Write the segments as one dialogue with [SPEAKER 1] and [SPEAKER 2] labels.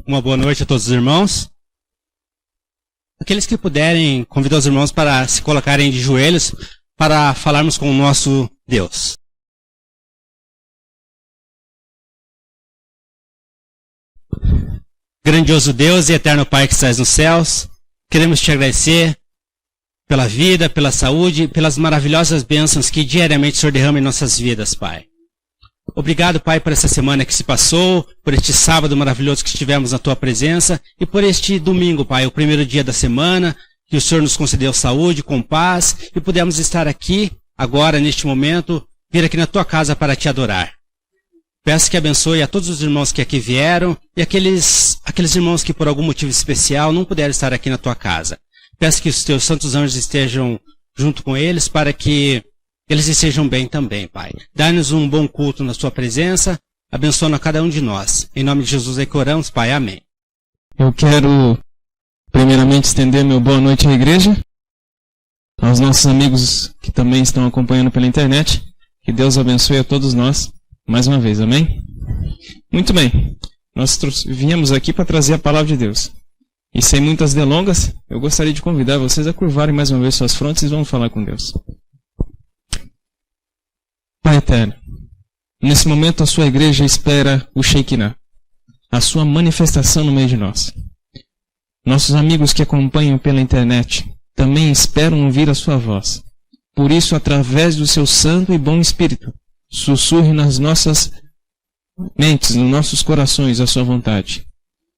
[SPEAKER 1] uma boa noite a todos os irmãos. Aqueles que puderem, convidar os irmãos para se colocarem de joelhos para falarmos com o nosso Deus. Grandioso Deus e eterno Pai que estás nos céus, queremos te agradecer pela vida, pela saúde, pelas maravilhosas bênçãos que diariamente o Senhor derrama em nossas vidas, Pai. Obrigado, Pai, por essa semana que se passou, por este sábado maravilhoso que estivemos na Tua presença e por este domingo, Pai, o primeiro dia da semana, que o Senhor nos concedeu saúde, com paz e pudemos estar aqui, agora, neste momento, vir aqui na Tua casa para Te adorar. Peço que abençoe a todos os irmãos que aqui vieram e aqueles irmãos que por algum motivo especial não puderam estar aqui na Tua casa. Peço que os Teus santos anjos estejam junto com eles para que eles estejam bem também, Pai. Dá-nos um bom culto na Sua presença, abençoa a cada um de nós. Em nome de Jesus é que oramos, Pai. Amém.
[SPEAKER 2] Eu quero primeiramente estender meu boa noite à igreja, aos nossos amigos que também estão acompanhando pela internet. Que Deus abençoe a todos nós mais uma vez, amém? Muito bem, nós viemos aqui para trazer a palavra de Deus. E sem muitas delongas, eu gostaria de convidar vocês a curvarem mais uma vez suas frontes e vamos falar com Deus. Pai eterno, nesse momento a sua igreja espera o Shekinah, a sua manifestação no meio de nós. Nossos amigos que acompanham pela internet também esperam ouvir a sua voz. Por isso, através do seu santo e bom Espírito, sussurre nas nossas mentes, nos nossos corações a sua vontade.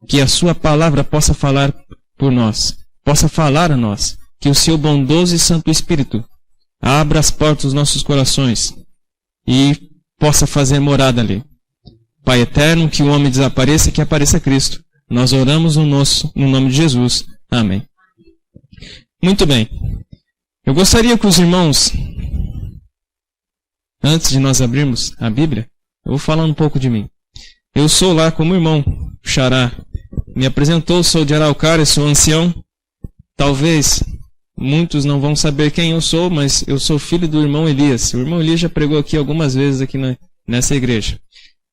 [SPEAKER 2] Que a sua palavra possa falar por nós, possa falar a nós. Que o seu bondoso e santo Espírito abra as portas dos nossos corações e possa fazer morada ali. Pai eterno, que o homem desapareça e que apareça Cristo. Nós oramos no nome de Jesus. Amém. Muito bem. Eu gostaria que os irmãos, antes de nós abrirmos a Bíblia, eu vou falar um pouco de mim. Eu sou lá como irmão Xará me apresentou, sou de Araucária, sou ancião. Talvez muitos não vão saber quem eu sou, mas eu sou filho do irmão Elias. O irmão Elias já pregou aqui algumas vezes aqui nessa igreja.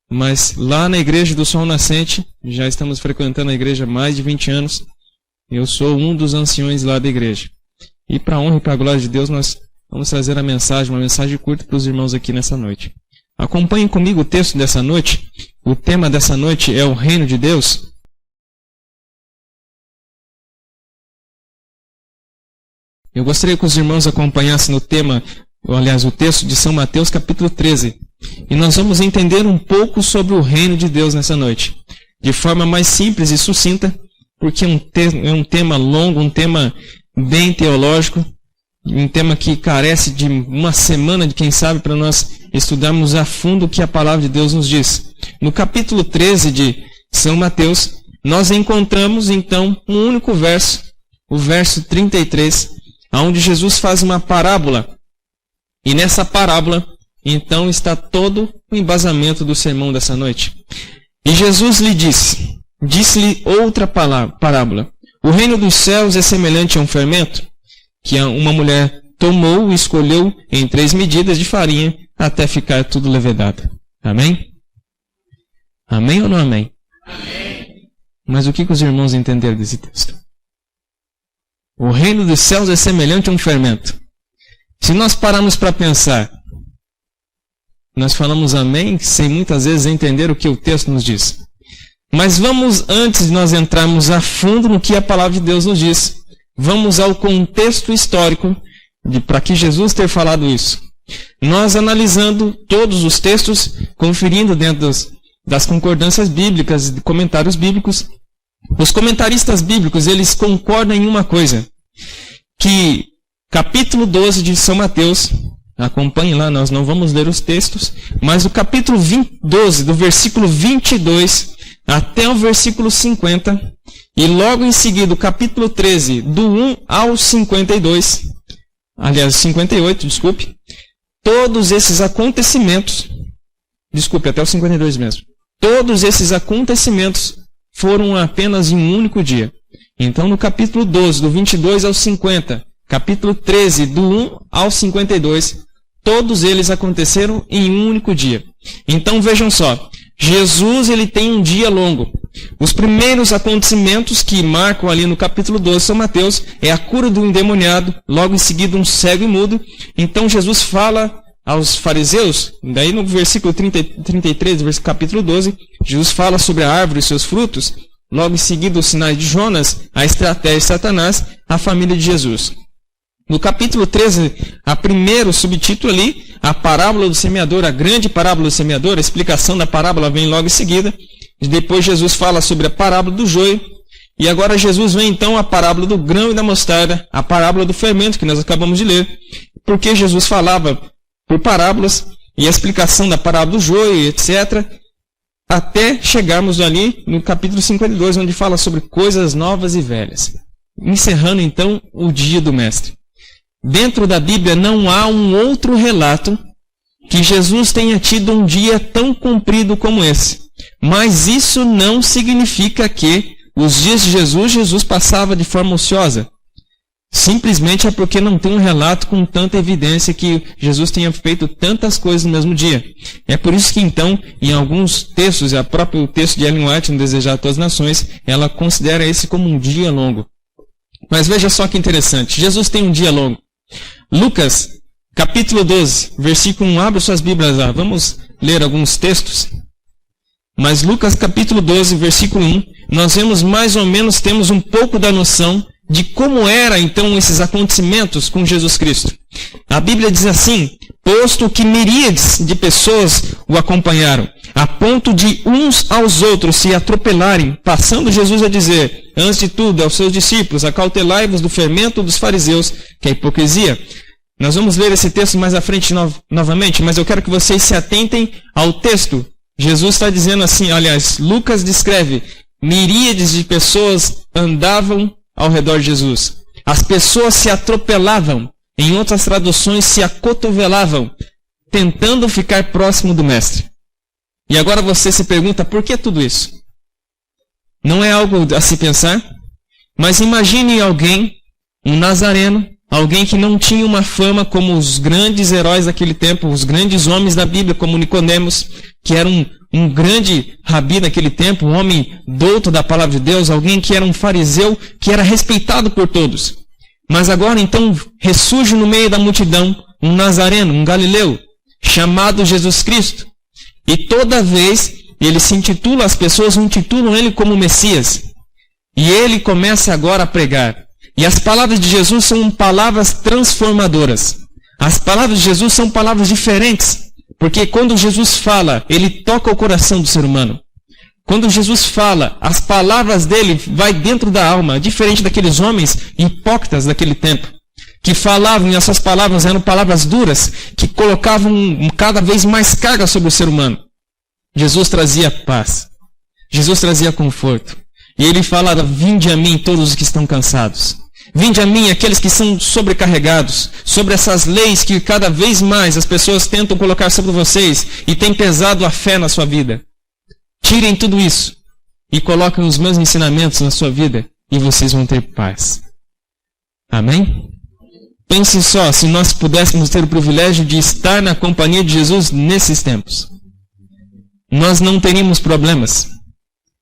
[SPEAKER 2] Mas lá na igreja do Sol Nascente, já estamos frequentando a igreja há mais de 20 anos. Eu sou um dos anciões lá da igreja. E para a honra e para a glória de Deus, nós vamos trazer uma mensagem curta para os irmãos aqui nessa noite. Acompanhem comigo o texto dessa noite. O tema dessa noite é o reino de Deus. Eu gostaria que os irmãos acompanhassem no tema, o texto de São Mateus, capítulo 13. E nós vamos entender um pouco sobre o reino de Deus nessa noite. De forma mais simples e sucinta, porque é um tema longo, um tema bem teológico, um tema que carece de uma semana, de quem sabe, para nós estudarmos a fundo o que a palavra de Deus nos diz. No capítulo 13 de São Mateus, nós encontramos então um único verso, o verso 33, onde Jesus faz uma parábola. E nessa parábola, então, está todo o embasamento do sermão dessa noite. E Jesus lhe disse-lhe outra parábola. O reino dos céus é semelhante a um fermento, que uma mulher tomou e escolheu em 3 medidas de farinha, até ficar tudo levedado. Amém? Amém ou não amém? Amém. Mas o que os irmãos entenderam desse texto? O reino dos céus é semelhante a um fermento. Se nós pararmos para pensar, nós falamos amém, sem muitas vezes entender o que o texto nos diz. Mas vamos, antes de nós entrarmos a fundo no que a palavra de Deus nos diz, vamos ao contexto histórico para que Jesus ter falado isso. Nós analisando todos os textos, conferindo dentro das concordâncias bíblicas e comentários bíblicos, os comentaristas bíblicos, eles concordam em uma coisa, que capítulo 12 de São Mateus, acompanhem lá, nós não vamos ler os textos, mas o capítulo 12, do versículo 22 até o versículo 50, e logo em seguida o capítulo 13, do 1 ao 52, aliás, 58, desculpe, todos esses acontecimentos, até o 52 mesmo, todos esses acontecimentos foram apenas em um único dia. Então, no capítulo 12, do 22 ao 50, capítulo 13, do 1 ao 52, todos eles aconteceram em um único dia. Então, vejam só, Jesus ele tem um dia longo. Os primeiros acontecimentos que marcam ali no capítulo 12 de São Mateus é a cura do endemoniado, logo em seguida um cego e mudo. Então Jesus fala aos fariseus, daí no versículo 33 do capítulo 12, Jesus fala sobre a árvore e seus frutos, logo em seguida os sinais de Jonas, a estratégia de Satanás, a família de Jesus. No capítulo 13, a primeiro subtítulo ali, a parábola do semeador, a grande parábola do semeador, a explicação da parábola vem logo em seguida. E depois Jesus fala sobre a parábola do joio. E agora Jesus vem então a parábola do grão e da mostarda, a parábola do fermento que nós acabamos de ler. Porque Jesus falava por parábolas e a explicação da parábola do joio, etc. Até chegarmos ali no capítulo 52, onde fala sobre coisas novas e velhas. Encerrando então o dia do Mestre. Dentro da Bíblia não há um outro relato que Jesus tenha tido um dia tão comprido como esse. Mas isso não significa que os dias de Jesus passava de forma ociosa. Simplesmente é porque não tem um relato com tanta evidência que Jesus tenha feito tantas coisas no mesmo dia. É por isso que então, em alguns textos, o próprio texto de Ellen White, no Desejar a Todas as Nações, ela considera esse como um dia longo. Mas veja só que interessante, Jesus tem um dia longo. Lucas, capítulo 12, versículo 1, abre suas Bíblias lá, vamos ler alguns textos. Mas Lucas, capítulo 12, versículo 1, nós vemos mais ou menos, temos um pouco da noção de como era então esses acontecimentos com Jesus Cristo. A Bíblia diz assim, posto que miríades de pessoas o acompanharam, a ponto de uns aos outros se atropelarem, passando Jesus a dizer, antes de tudo, aos seus discípulos, acautelai-vos do fermento dos fariseus, que é a hipocrisia. Nós vamos ler esse texto mais à frente novamente, mas eu quero que vocês se atentem ao texto. Jesus está dizendo assim, aliás, Lucas descreve, miríades de pessoas andavam ao redor de Jesus. As pessoas se atropelavam, em outras traduções se acotovelavam, tentando ficar próximo do Mestre. E agora você se pergunta, por que tudo isso? Não é algo a se pensar? Mas imagine alguém, um nazareno, alguém que não tinha uma fama como os grandes heróis daquele tempo, os grandes homens da Bíblia, como Nicodemos, que era um grande rabi naquele tempo, um homem douto da palavra de Deus, alguém que era um fariseu, que era respeitado por todos. Mas agora então ressurge no meio da multidão um nazareno, um galileu, chamado Jesus Cristo. E toda vez ele se intitula, as pessoas o intitulam ele como Messias. E ele começa agora a pregar. E as palavras de Jesus são palavras transformadoras. As palavras de Jesus são palavras diferentes. Porque quando Jesus fala, ele toca o coração do ser humano. Quando Jesus fala, as palavras dele vai dentro da alma, diferente daqueles homens hipócritas daquele tempo, que falavam, e essas palavras eram palavras duras, que colocavam cada vez mais carga sobre o ser humano. Jesus trazia paz. Jesus trazia conforto. E ele falava, vinde a mim todos os que estão cansados. Vinde a mim aqueles que são sobrecarregados, sobre essas leis que cada vez mais as pessoas tentam colocar sobre vocês e tem pesado a fé na sua vida. Tirem tudo isso e coloquem os meus ensinamentos na sua vida e vocês vão ter paz. Amém? Pense só, se nós pudéssemos ter o privilégio de estar na companhia de Jesus nesses tempos. Nós não teríamos problemas,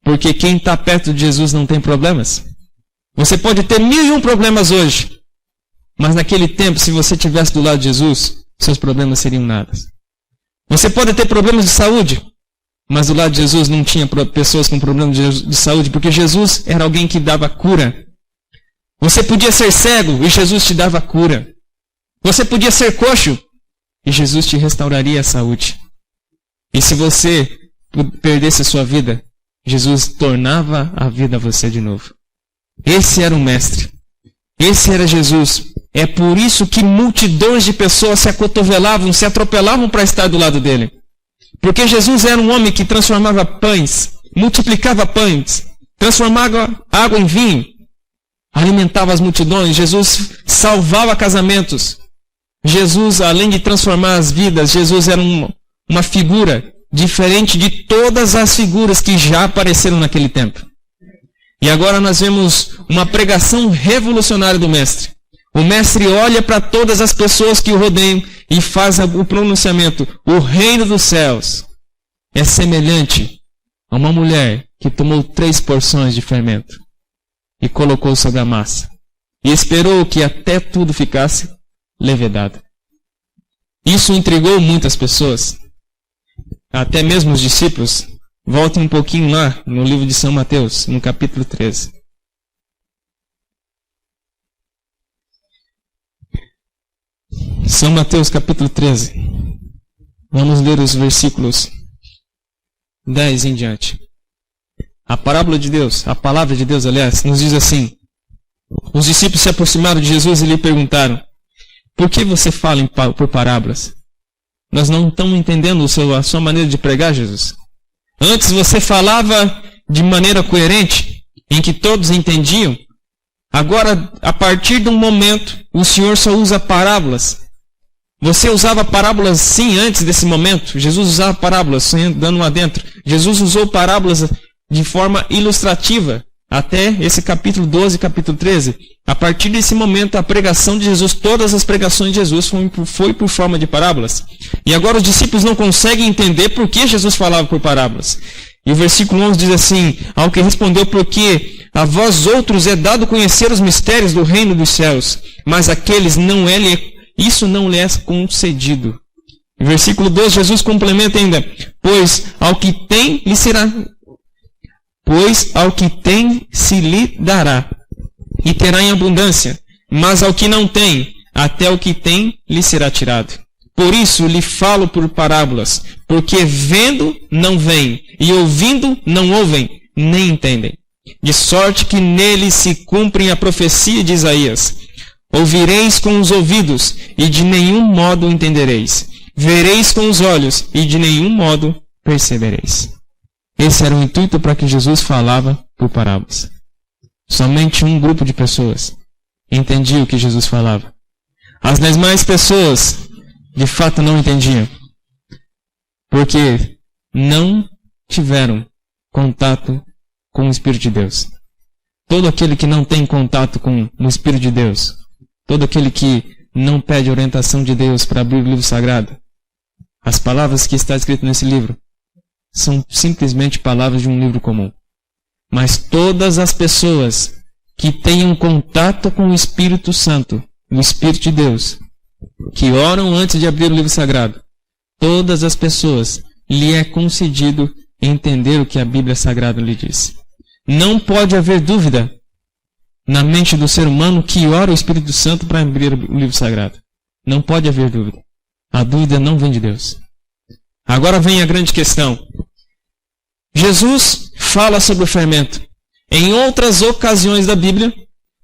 [SPEAKER 2] porque quem está perto de Jesus não tem problemas. Você pode ter 1001 problemas hoje, mas naquele tempo, se você estivesse do lado de Jesus, seus problemas seriam nada. Você pode ter problemas de saúde, mas do lado de Jesus não tinha pessoas com problemas de saúde, porque Jesus era alguém que dava cura. Você podia ser cego e Jesus te dava cura. Você podia ser coxo e Jesus te restauraria a saúde. E se você perdesse a sua vida, Jesus tornava a vida a você de novo. Esse era o Mestre. Esse era Jesus. É por isso que multidões de pessoas se acotovelavam, se atropelavam para estar do lado dele. Porque Jesus era um homem que transformava pães, multiplicava pães, transformava água em vinho, alimentava as multidões. Jesus salvava casamentos. Jesus, além de transformar as vidas, Jesus era uma figura diferente de todas as figuras que já apareceram naquele tempo. E agora nós vemos uma pregação revolucionária do Mestre. O Mestre olha para todas as pessoas que o rodeiam e faz o pronunciamento: o reino dos céus é semelhante a uma mulher que tomou 3 porções de fermento e colocou sobre a massa e esperou que até tudo ficasse levedado. Isso intrigou muitas pessoas, até mesmo os discípulos. Voltem um pouquinho lá no livro de São Mateus, no capítulo 13. São Mateus, capítulo 13. Vamos ler os versículos 10 em diante. A parábola de Deus, a palavra de Deus, aliás, nos diz assim: os discípulos se aproximaram de Jesus e lhe perguntaram: por que você fala por parábolas? Nós não estamos entendendo a sua maneira de pregar, Jesus. Antes você falava de maneira coerente, em que todos entendiam. Agora, a partir de um momento, o Senhor só usa parábolas. Você usava parábolas sim antes desse momento. Jesus usava parábolas, dando uma adentro. Jesus usou parábolas de forma ilustrativa até esse capítulo 12, capítulo 13. A partir desse momento, a pregação de Jesus, todas as pregações de Jesus foi por forma de parábolas. E agora os discípulos não conseguem entender por que Jesus falava por parábolas. E o versículo 11 diz assim: ao que respondeu, porque a vós outros é dado conhecer os mistérios do reino dos céus, mas aqueles isso não lhe é concedido. No versículo 12, Jesus complementa ainda: pois ao que tem se lhe dará, e terá em abundância, mas ao que não tem, até o que tem lhe será tirado. Por isso lhe falo por parábolas, porque vendo não veem, e ouvindo não ouvem, nem entendem. De sorte que nele se cumpre a profecia de Isaías: ouvireis com os ouvidos, e de nenhum modo entendereis. Vereis com os olhos, e de nenhum modo percebereis. Esse era o intuito para que Jesus falava por parábolas. Somente um grupo de pessoas entendia o que Jesus falava. As demais pessoas, de fato, não entendiam, porque não tiveram contato com o Espírito de Deus. Todo aquele que não tem contato com o Espírito de Deus, todo aquele que não pede orientação de Deus para abrir o livro sagrado, as palavras que está escrito nesse livro são simplesmente palavras de um livro comum. Mas todas as pessoas que tenham contato com o Espírito Santo, o Espírito de Deus, que oram antes de abrir o livro sagrado, todas as pessoas lhe é concedido entender o que a Bíblia Sagrada lhe diz. Não pode haver dúvida na mente do ser humano que ora o Espírito Santo para abrir o livro sagrado. Não pode haver dúvida. A dúvida não vem de Deus. Agora vem a grande questão. Jesus fala sobre o fermento. Em outras ocasiões da Bíblia,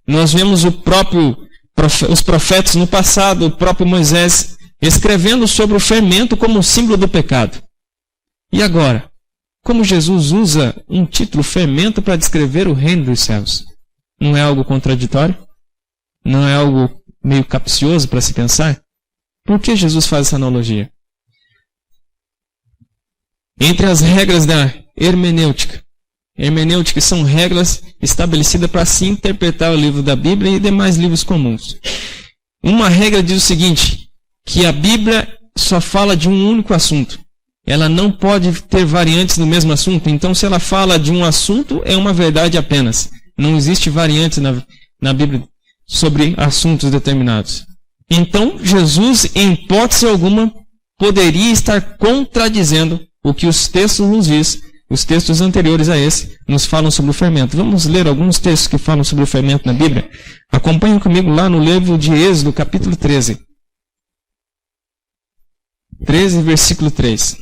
[SPEAKER 2] nós vemos os profetas no passado, o próprio Moisés, escrevendo sobre o fermento como símbolo do pecado. E agora, como Jesus usa um título fermento para descrever o reino dos céus? Não é algo contraditório? Não é algo meio capcioso para se pensar? Por que Jesus faz essa analogia? Entre as regras da hermenêutica são regras estabelecidas para se interpretar o livro da Bíblia e demais livros comuns. Uma regra diz o seguinte, que a Bíblia só fala de um único assunto. Ela não pode ter variantes no mesmo assunto. Então, se ela fala de um assunto, é uma verdade apenas. Não existe variantes na Bíblia sobre assuntos determinados. Então, Jesus, em hipótese alguma, poderia estar contradizendo o que os textos nos diz. Os textos anteriores a esse nos falam sobre o fermento. Vamos ler alguns textos que falam sobre o fermento na Bíblia? Acompanhem comigo lá no livro de Êxodo, capítulo 13. 13, versículo 3.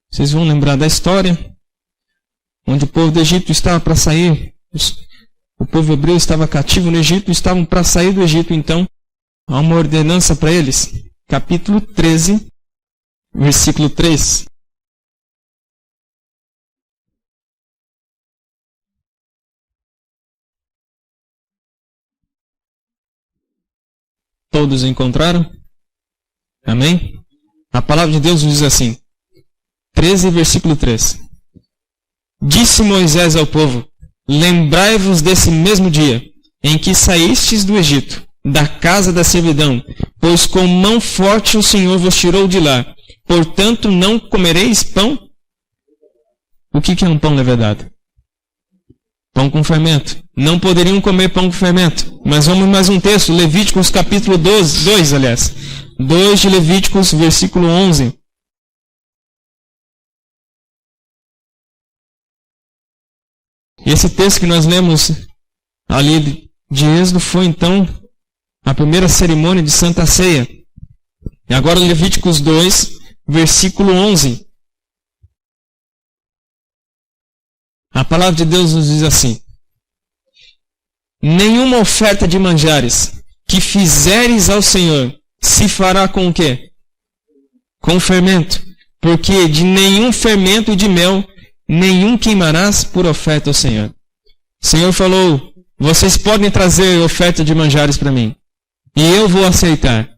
[SPEAKER 2] Vocês vão lembrar da história, onde o povo do Egito estava para sair, o povo hebreu estava cativo no Egito, estavam para sair do Egito, então, há uma ordenança para eles. Capítulo 13, versículo 3. Todos encontraram? Amém? A palavra de Deus diz assim, 13, versículo 3. Disse Moisés ao povo, lembrai-vos desse mesmo dia, em que saístes do Egito, da casa da servidão, pois com mão forte o Senhor vos tirou de lá. Portanto, não comereis pão? O que é um pão levedado? Pão com fermento. Não poderiam comer pão com fermento. Mas vamos mais um texto, Levíticos capítulo 2, aliás. 2 de Levíticos, versículo 11. E esse texto que nós lemos ali de Êxodo foi então a primeira cerimônia de Santa Ceia. E agora Levíticos 2, versículo 11. A palavra de Deus nos diz assim: nenhuma oferta de manjares que fizeres ao Senhor se fará com o quê? Com fermento. Porque de nenhum fermento de mel nenhum queimarás por oferta ao Senhor. O Senhor falou: vocês podem trazer oferta de manjares para mim, e eu vou aceitar,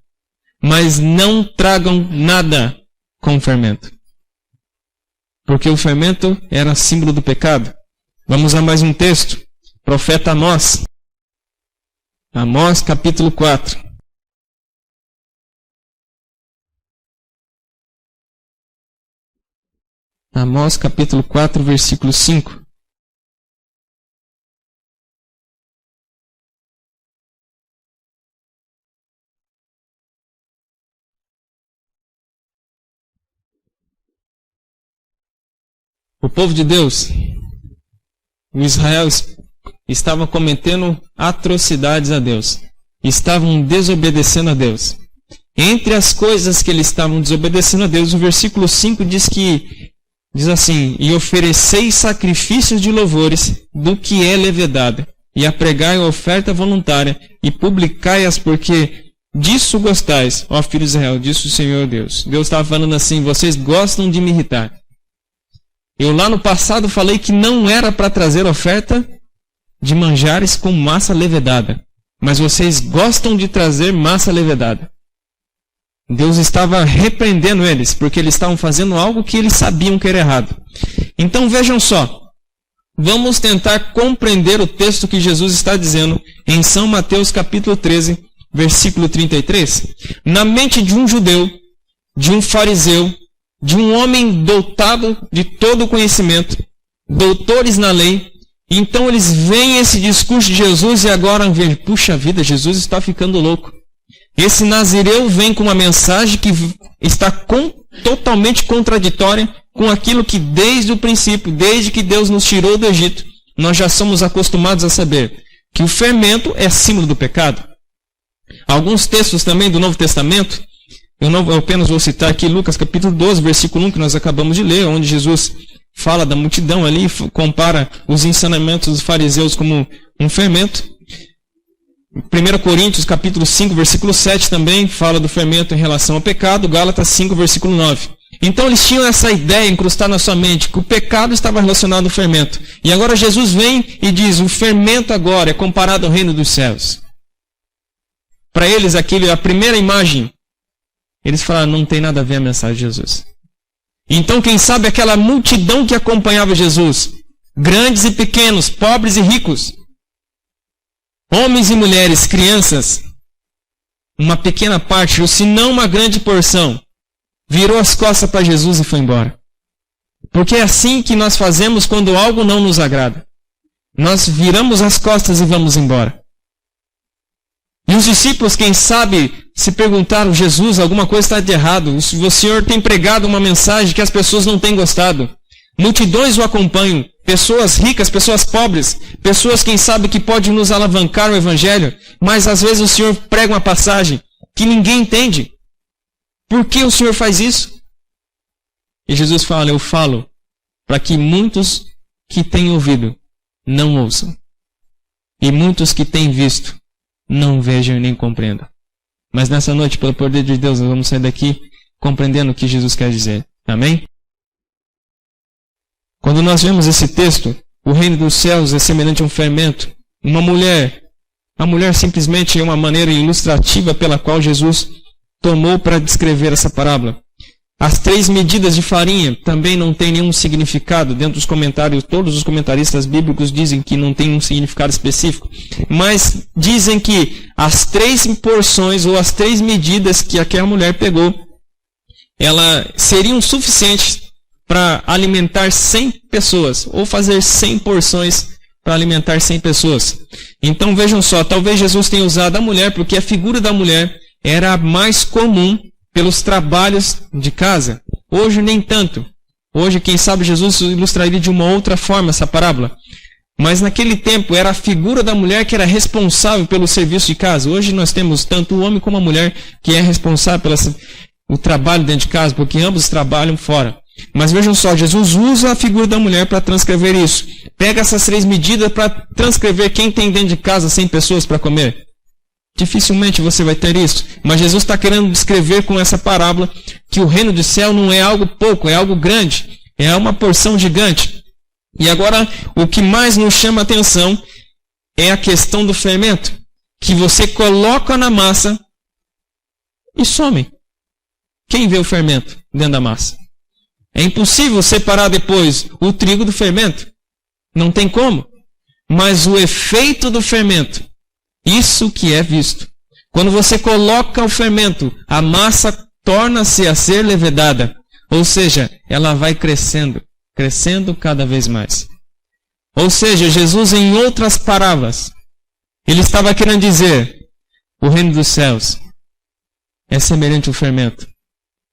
[SPEAKER 2] mas não tragam nada com fermento. Porque o fermento era símbolo do pecado. Vamos a mais um texto. Profeta Amós. Amós capítulo 4. Amós capítulo 4, versículo 5. O povo de Deus, o Israel, estava cometendo atrocidades a Deus. Estavam desobedecendo a Deus. Entre as coisas que eles estavam desobedecendo a Deus, o versículo 5 diz assim: e ofereceis sacrifícios de louvores do que é levedado, e apregai a oferta voluntária, e publicai-as, porque disso gostais, ó filhos de Israel, disse o Senhor Deus. Deus estava falando assim: vocês gostam de me irritar. Eu lá no passado falei que não era para trazer oferta de manjares com massa levedada, mas vocês gostam de trazer massa levedada. Deus estava repreendendo eles, porque eles estavam fazendo algo que eles sabiam que era errado. Então vejam só, vamos tentar compreender o texto que Jesus está dizendo em São Mateus capítulo 13, versículo 33. Na mente de um judeu, de um fariseu, de um homem dotado de todo o conhecimento, doutores na lei, então eles veem esse discurso de Jesus e agora veem: puxa vida, Jesus está ficando louco. Esse nazireu vem com uma mensagem que está totalmente contraditória com aquilo que desde o princípio, desde que Deus nos tirou do Egito, nós já somos acostumados a saber que o fermento é símbolo do pecado. Alguns textos também do Novo Testamento, eu apenas vou citar aqui Lucas capítulo 12, versículo 1, que nós acabamos de ler, onde Jesus fala da multidão ali, compara os ensinamentos dos fariseus como um fermento. 1 Coríntios capítulo 5, versículo 7 também fala do fermento em relação ao pecado. Gálatas 5, versículo 9. Então eles tinham essa ideia incrustada na sua mente, que o pecado estava relacionado ao fermento. E agora Jesus vem e diz: o fermento agora é comparado ao reino dos céus. Para eles, a primeira imagem, eles falaram: não tem nada a ver a mensagem de Jesus. Então quem sabe aquela multidão que acompanhava Jesus, grandes e pequenos, pobres e ricos, homens e mulheres, crianças, uma pequena parte, ou se não uma grande porção, virou as costas para Jesus e foi embora. Porque é assim que nós fazemos quando algo não nos agrada. Nós viramos as costas e vamos embora. E os discípulos, quem sabe, se perguntaram: Jesus, alguma coisa está de errado. O Senhor tem pregado uma mensagem que as pessoas não têm gostado. Multidões o acompanham, pessoas ricas, pessoas pobres, pessoas, quem sabe, que podem nos alavancar o Evangelho, mas às vezes o Senhor prega uma passagem que ninguém entende. Por que o Senhor faz isso? E Jesus fala: eu falo para que muitos que têm ouvido não ouçam, e muitos que têm visto não vejam e nem compreendam. Mas nessa noite, pelo poder de Deus, nós vamos sair daqui compreendendo o que Jesus quer dizer. Amém? Quando nós vemos esse texto, o reino dos céus é semelhante a um fermento. A mulher simplesmente é uma maneira ilustrativa pela qual Jesus tomou para descrever essa parábola. As 3 medidas de farinha também não tem nenhum significado. Dentro dos comentários, todos os comentaristas bíblicos dizem que não tem um significado específico. Mas dizem que as 3 porções ou as 3 medidas que aquela mulher pegou, elas seriam suficientes para alimentar 100 pessoas, ou fazer 100 porções para alimentar 100 pessoas. Então vejam só, talvez Jesus tenha usado a mulher, porque a figura da mulher era a mais comum pelos trabalhos de casa. Hoje nem tanto. Hoje, quem sabe, Jesus ilustraria de uma outra forma essa parábola. Mas naquele tempo era a figura da mulher que era responsável pelo serviço de casa. Hoje nós temos tanto o homem como a mulher que é responsável pelo trabalho dentro de casa, porque ambos trabalham fora. Mas vejam só, Jesus usa a figura da mulher para transcrever isso. Pega essas 3 medidas para transcrever quem tem dentro de casa 100 pessoas para comer. Dificilmente você vai ter isso. Mas Jesus está querendo descrever com essa parábola que o reino do céu não é algo pouco, é algo grande. É uma porção gigante. E agora, o que mais nos chama a atenção é a questão do fermento. Que você coloca na massa e some. Quem vê o fermento dentro da massa? É impossível separar depois o trigo do fermento. Não tem como. Mas o efeito do fermento, isso que é visto. Quando você coloca o fermento, a massa torna-se a ser levedada. Ou seja, ela vai crescendo, crescendo cada vez mais. Ou seja, Jesus, em outras parábolas, ele estava querendo dizer, o reino dos céus é semelhante ao fermento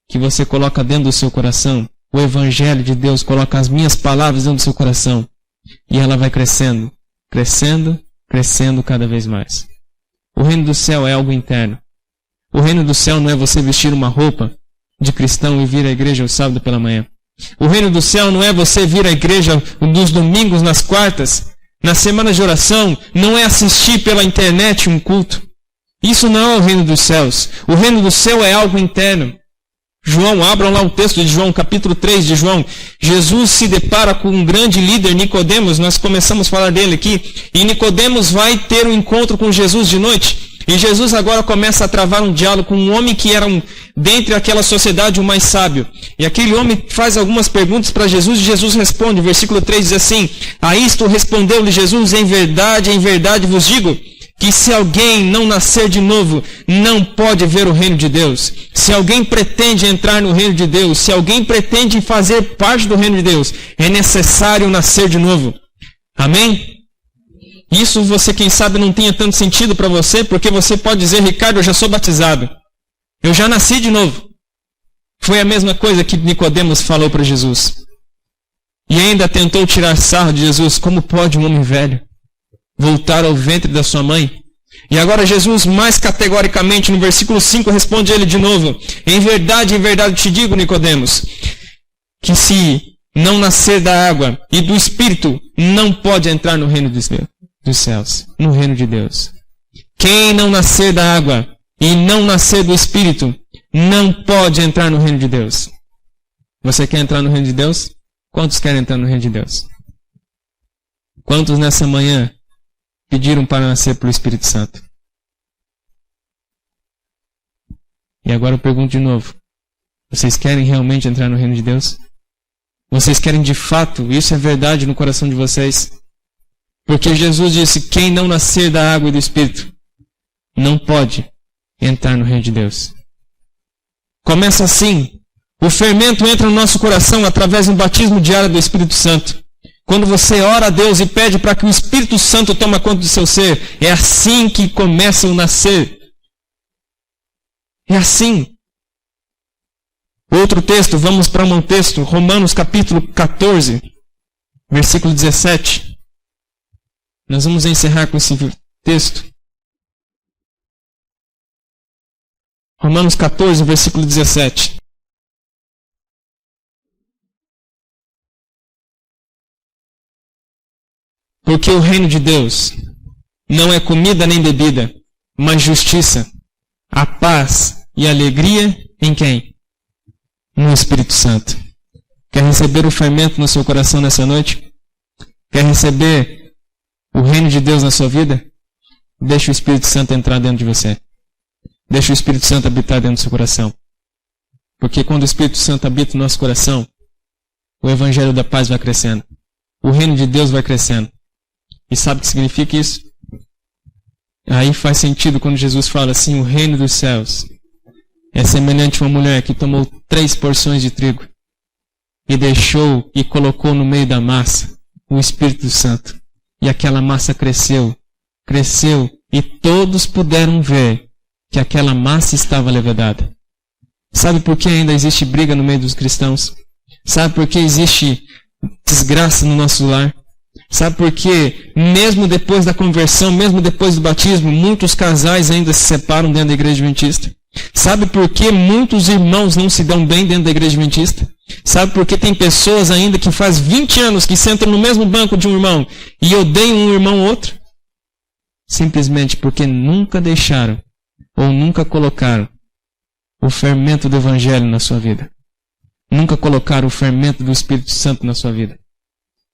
[SPEAKER 2] que você coloca dentro do seu coração. O Evangelho de Deus coloca as minhas palavras dentro do seu coração. E ela vai crescendo, crescendo, crescendo cada vez mais. O reino do céu é algo interno. O reino do céu não é você vestir uma roupa de cristão e vir à igreja no sábado pela manhã. O reino do céu não é você vir à igreja nos domingos, nas quartas, nas semanas de oração, não é assistir pela internet um culto. Isso não é o reino dos céus. O reino do céu é algo interno. João, abram lá o texto de João, capítulo 3 de João. Jesus se depara com um grande líder, Nicodemos, nós começamos a falar dele aqui, e Nicodemos vai ter um encontro com Jesus de noite, e Jesus agora começa a travar um diálogo com um homem que era dentre aquela sociedade o mais sábio. E aquele homem faz algumas perguntas para Jesus, e Jesus responde, versículo 3 diz assim, a isto respondeu-lhe Jesus, em verdade vos digo, que se alguém não nascer de novo, não pode ver o reino de Deus. Se alguém pretende entrar no reino de Deus, se alguém pretende fazer parte do reino de Deus, é necessário nascer de novo. Amém? Isso você, quem sabe, não tenha tanto sentido para você, porque você pode dizer, Ricardo, eu já sou batizado. Eu já nasci de novo. Foi a mesma coisa que Nicodemos falou para Jesus. E ainda tentou tirar sarro de Jesus. Como pode um homem velho voltar ao ventre da sua mãe? E agora Jesus, mais categoricamente, no versículo 5, responde ele de novo. Em verdade te digo, Nicodemos, que se não nascer da água e do Espírito, não pode entrar no reino dos céus, no reino de Deus. Quem não nascer da água e não nascer do Espírito, não pode entrar no reino de Deus. Você quer entrar no reino de Deus? Quantos querem entrar no reino de Deus? Quantos nessa manhã pediram para nascer pelo Espírito Santo? E agora eu pergunto de novo. Vocês querem realmente entrar no reino de Deus? Vocês querem de fato, isso é verdade no coração de vocês? Porque Jesus disse, quem não nascer da água e do Espírito, não pode entrar no reino de Deus. Começa assim. O fermento entra no nosso coração através do batismo diário do Espírito Santo. Quando você ora a Deus e pede para que o Espírito Santo tome conta do seu ser, é assim que começa o nascer. É assim. Outro texto, vamos para um texto, Romanos capítulo 14, versículo 17. Nós vamos encerrar com esse texto. Romanos 14, versículo 17. Porque o reino de Deus não é comida nem bebida, mas justiça, a paz e alegria em quem? No Espírito Santo. Quer receber o fermento no seu coração nessa noite? Quer receber o reino de Deus na sua vida? Deixa o Espírito Santo entrar dentro de você. Deixa o Espírito Santo habitar dentro do seu coração. Porque quando o Espírito Santo habita no nosso coração, o Evangelho da paz vai crescendo. O reino de Deus vai crescendo. E sabe o que significa isso? Aí faz sentido quando Jesus fala assim, o reino dos céus é semelhante a uma mulher que tomou 3 porções de trigo e deixou e colocou no meio da massa o Espírito Santo. E aquela massa cresceu, cresceu, e todos puderam ver que aquela massa estava levedada. Sabe por que ainda existe briga no meio dos cristãos? Sabe por que existe desgraça no nosso lar? Sabe por que, mesmo depois da conversão, mesmo depois do batismo, muitos casais ainda se separam dentro da igreja adventista? Sabe por que muitos irmãos não se dão bem dentro da igreja adventista? Sabe por que tem pessoas ainda que faz 20 anos que sentam no mesmo banco de um irmão e odeiam um irmão ou outro? Simplesmente porque nunca deixaram ou nunca colocaram o fermento do Evangelho na sua vida. Nunca colocaram o fermento do Espírito Santo na sua vida.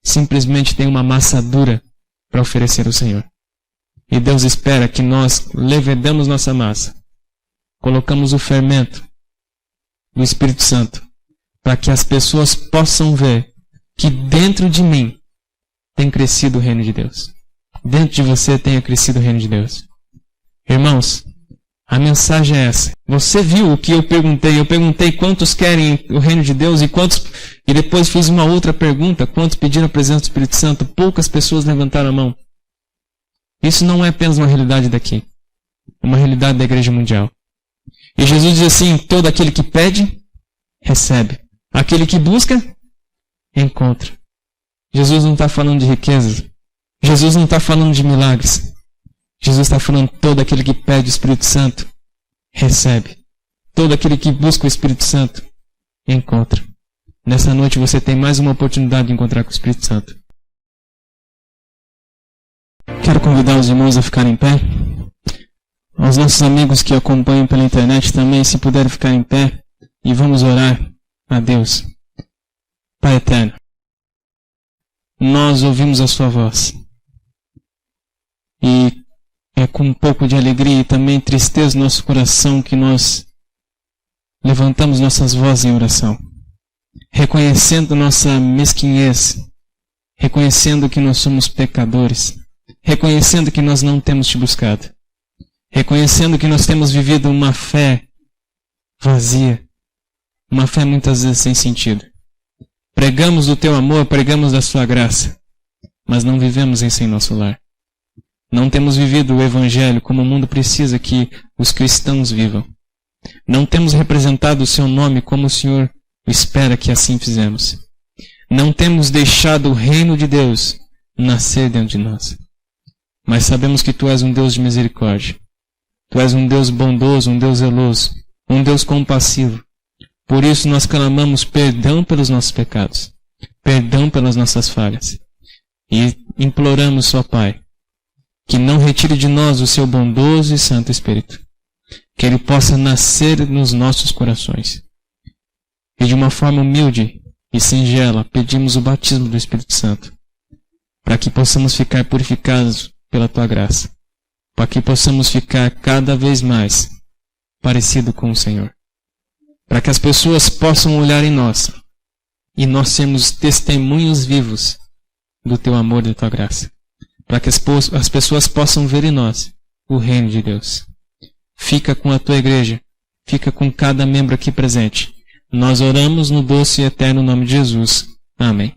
[SPEAKER 2] Simplesmente tem uma massa dura para oferecer ao Senhor. E Deus espera que nós levedamos nossa massa, colocamos o fermento do Espírito Santo, para que as pessoas possam ver que dentro de mim tem crescido o reino de Deus. Dentro de você tenha crescido o reino de Deus. Irmãos, a mensagem é essa. Você viu o que eu perguntei? Eu perguntei quantos querem o reino de Deus e depois fiz uma outra pergunta. Quantos pediram a presença do Espírito Santo? Poucas pessoas levantaram a mão. Isso não é apenas uma realidade daqui. É uma realidade da igreja mundial. E Jesus diz assim, todo aquele que pede, recebe. Aquele que busca, encontra. Jesus não está falando de riquezas. Jesus não está falando de milagres. Jesus está falando todo aquele que pede o Espírito Santo, recebe. Todo aquele que busca o Espírito Santo, encontra. Nessa noite você tem mais uma oportunidade de encontrar com o Espírito Santo. Quero convidar os irmãos a ficarem em pé. Aos nossos amigos que acompanham pela internet também, se puderem ficar em pé. E vamos orar a Deus. Pai eterno, nós ouvimos a sua voz. E é com um pouco de alegria e também tristeza no nosso coração que nós levantamos nossas vozes em oração, reconhecendo nossa mesquinhez, reconhecendo que nós somos pecadores, reconhecendo que nós não temos te buscado, reconhecendo que nós temos vivido uma fé vazia, uma fé muitas vezes sem sentido. Pregamos do teu amor, pregamos da sua graça, mas não vivemos em nosso lar. Não temos vivido o Evangelho como o mundo precisa que os cristãos vivam. Não temos representado o seu nome como o Senhor espera que assim fizemos. Não temos deixado o reino de Deus nascer dentro de nós. Mas sabemos que Tu és um Deus de misericórdia. Tu és um Deus bondoso, um Deus zeloso, um Deus compassivo. Por isso nós clamamos perdão pelos nossos pecados, perdão pelas nossas falhas. E imploramos, ó Pai, que não retire de nós o seu bondoso e santo Espírito. Que ele possa nascer nos nossos corações. E de uma forma humilde e singela, pedimos o batismo do Espírito Santo. Para que possamos ficar purificados pela Tua graça. Para que possamos ficar cada vez mais parecido com o Senhor. Para que as pessoas possam olhar em nós e nós sermos testemunhos vivos do Teu amor e da Tua graça. Para que as pessoas possam ver em nós o reino de Deus. Fica com a Tua igreja, fica com cada membro aqui presente. Nós oramos no doce e eterno nome de Jesus. Amém.